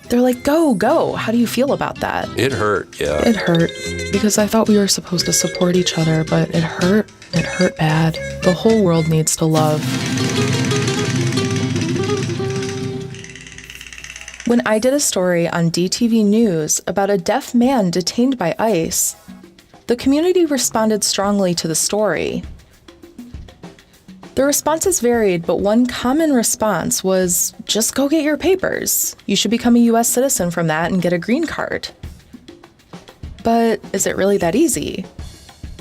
They're like, go, go. How do you feel about that? It hurt, yeah. It hurt because I thought we were supposed to support each other, but it hurt. It hurt bad. The whole world needs to love. When I did a story on DTV News about a deaf man detained by ICE, the community responded strongly to the story. The responses varied, but one common response was, just go get your papers. You should become a U.S. citizen from that and get a green card. But is it really that easy?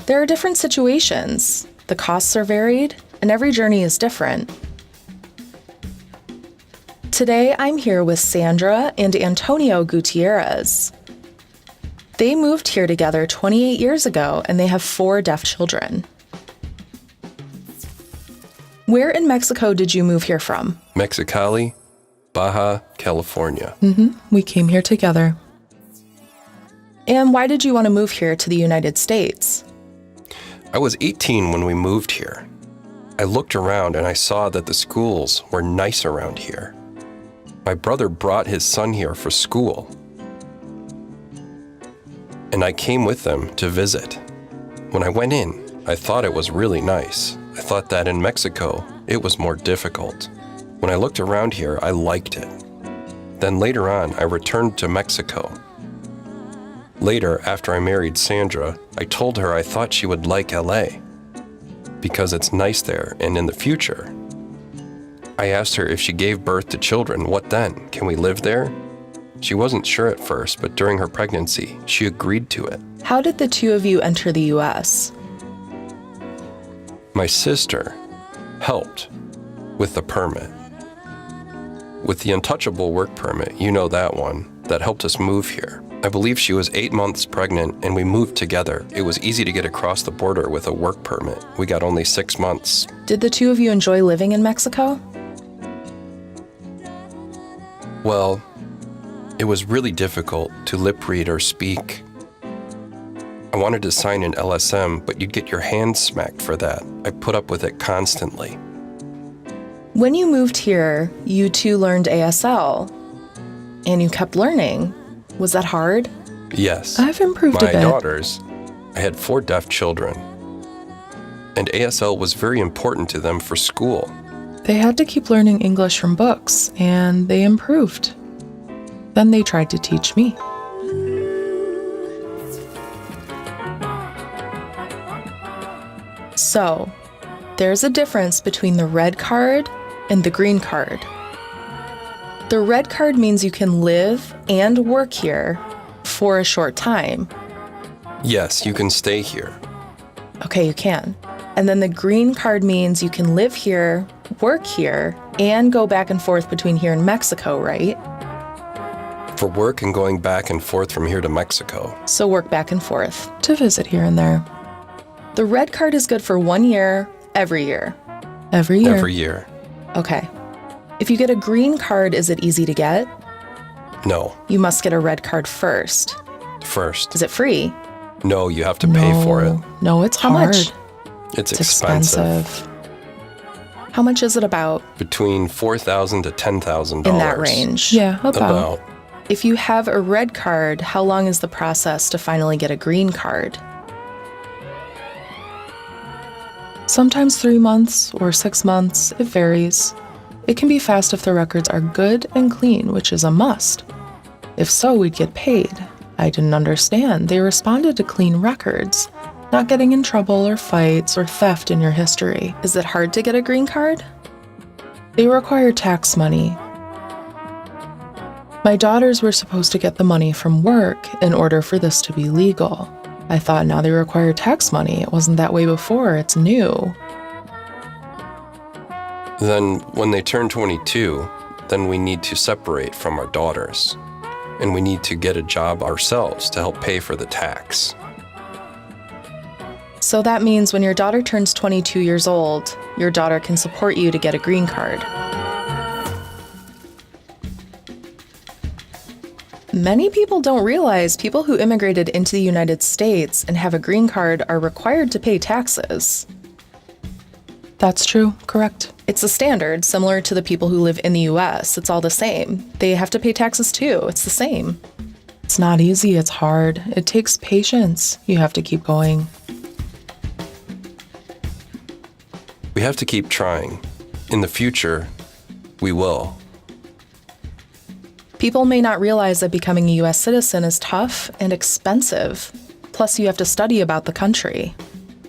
There are different situations, the costs are varied, and every journey is different. Today, I'm here with Sandra and Antonio Gutierrez. They moved here together 28 years ago, and they have 4 deaf children. Where in Mexico did you move here from? Mexicali, Baja, California. We came here together. And why did you want to move here to the United States? I was 18 when we moved here. I looked around and I saw that the schools were nice around here. My brother brought his son here for school, and I came with them to visit. When I went in, I thought it was really nice. I thought that in Mexico, it was more difficult. When I looked around here, I liked it. Then later on, I returned to Mexico. Later, after I married Sandra, I told her I thought she would like LA because it's nice there, and in the future. I asked her if she gave birth to children, what then? Can we live there? She wasn't sure at first, but during her pregnancy, she agreed to it. How did the two of you enter the U.S.? My sister helped with the permit. With the untouchable work permit, you know that one, that helped us move here. I believe she was 8 months pregnant and we moved together. It was easy to get across the border with a work permit. We got only 6 months. Did the two of you enjoy living in Mexico? Well, it was really difficult to lip read or speak. I wanted to sign an LSM, but you'd get your hand smacked for that. I put up with it constantly. When you moved here, you two learned ASL, and you kept learning. Was that hard? Yes. I've improved a bit. My daughters, I had 4 deaf children, and ASL was very important to them for school. They had to keep learning English from books, and they improved. Then they tried to teach me. So, there's a difference between the red card and the green card. The red card means you can live and work here for a short time. Yes, you can stay here. Okay, you can. And then the green card means you can live here, work here, and go back and forth between here and Mexico, right? For work and going back and forth from here to Mexico. So work back and forth to visit here and there. The red card is good for 1 year, every year. Every year? Every year. Okay. If you get a green card, is it easy to get? No. You must get a red card first. First. Is it free? No, you have to pay for it. No, it's How hard. much? It's expensive. How much is it about? Between $4,000 to $10,000. In that range. Yeah, About. If you have a red card, how long is the process to finally get a green card? Sometimes 3 months or 6 months, it varies. It can be fast if the records are good and clean, which is a must. If so, we'd get paid. I didn't understand. They responded to clean records, not getting in trouble or fights or theft in your history. Is it hard to get a green card? They require tax money. My daughters were supposed to get the money from work in order for this to be legal. I thought now they require tax money. It wasn't that way before. It's new. Then when they turn 22, then we need to separate from our daughters. And we need to get a job ourselves to help pay for the tax. So that means when your daughter turns 22 years old, your daughter can support you to get a green card. Many people don't realize people who immigrated into the United States and have a green card are required to pay taxes. That's true, correct. It's a standard, similar to the people who live in the US. It's all the same. They have to pay taxes too. It's the same. It's not easy. It's hard. It takes patience. You have to keep going. We have to keep trying. In the future, we will. People may not realize that becoming a US citizen is tough and expensive. Plus, you have to study about the country.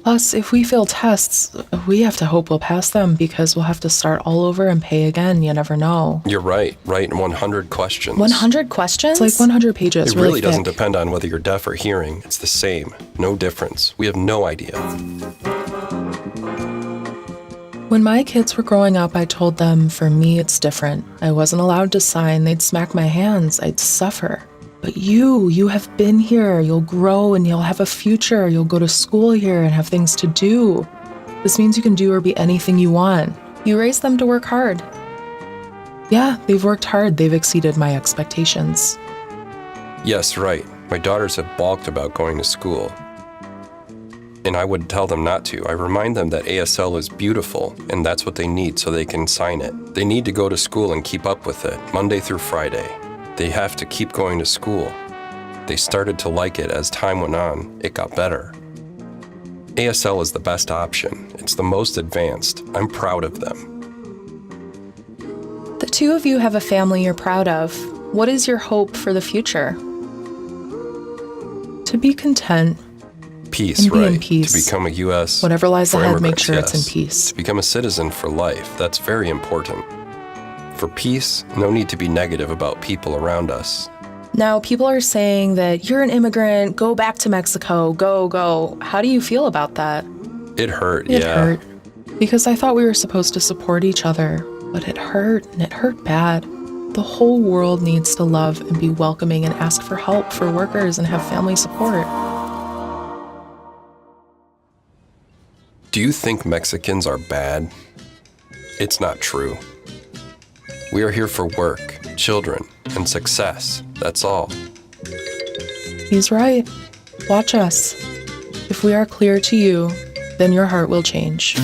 Plus, if we fail tests, we have to hope we'll pass them because we'll have to start all over and pay again. You never know. You're right. Write 100 questions. 100 questions? It's like 100 pages. It really doesn't thick. depend on whether you're deaf or hearing. It's the same. No difference. We have no idea. When my kids were growing up, I told them, for me, it's different. I wasn't allowed to sign. They'd smack my hands. I'd suffer. But you have been here. You'll grow and you'll have a future. You'll go to school here and have things to do. This means you can do or be anything you want. You raise them to work hard. Yeah, they've worked hard. They've exceeded my expectations. Yes, right. My daughters have balked about going to school. And I would tell them not to. I remind them that ASL is beautiful, and that's what they need so they can sign it. They need to go to school and keep up with it, Monday through Friday. They have to keep going to school. They started to like it as time went on. It got better. ASL is the best option. It's the most advanced. I'm proud of them. The two of you have a family you're proud of. What is your hope for the future? To be content. Peace, and be right? in peace. To become a U.S. Whatever lies for ahead, make immigrants, sure it's in yes. peace. To become a citizen for life, that's very important. For peace, no need to be negative about people around us. Now, people are saying that you're an immigrant, go back to Mexico, go. How do you feel about that? It hurt, It yeah. hurt. Because I thought we were supposed to support each other, but it hurt, and it hurt bad. The whole world needs to love and be welcoming and ask for help for workers and have family support. Do you think Mexicans are bad? It's not true. We are here for work, children, and success. That's all. He's right. Watch us. If we are clear to you, then your heart will change.